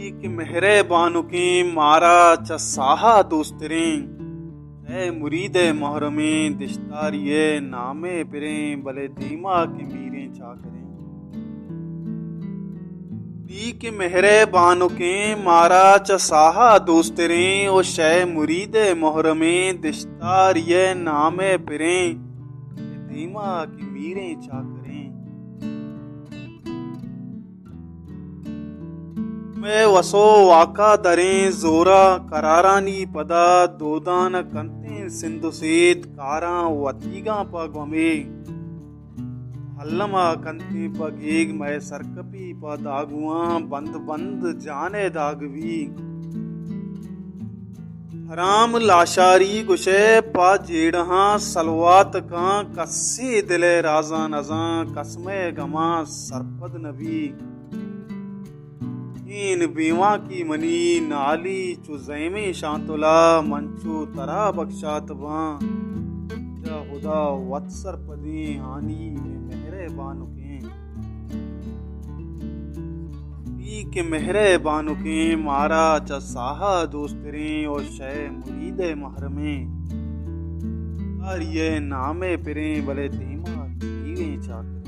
एक मेहरे बानुके मारा च साहा दोस्तरें ए मुरीदे मोहरमे दिश्तारिये नामे पिरे भले दीमा के मीरे चा करें। एक मेहरे बानुके मारा च साहा दोस्तरें ओ शय मुरीदे मोहरमे दिश्तारिये नामे पिरे दीमा की मीरे चा करें। मैं वसो वाका दरें जोरा करारानी पदा दोदान कंते सिंधु सेत कारा वतीगा पगमे हल्लमा कंते पगेग मैं सरकपी प दागुआ बंद बंद जाने दागवी हराम लाशारी गुशे पा जेड़हा सलवात का कस्से दिले राजा नजा कसमे गमा सरपद नबी इन बीवा की मनी नाली चुजैमे शांतुला मंचू तरा बख्शात जा खुदा वत्सर पदी हानी मेहरे बानुके के मेहरे बानुके मारा च साहा दोस्तरे और शय मुरीदे महरमे और ये नामे पिरे भले धीमा चाकर।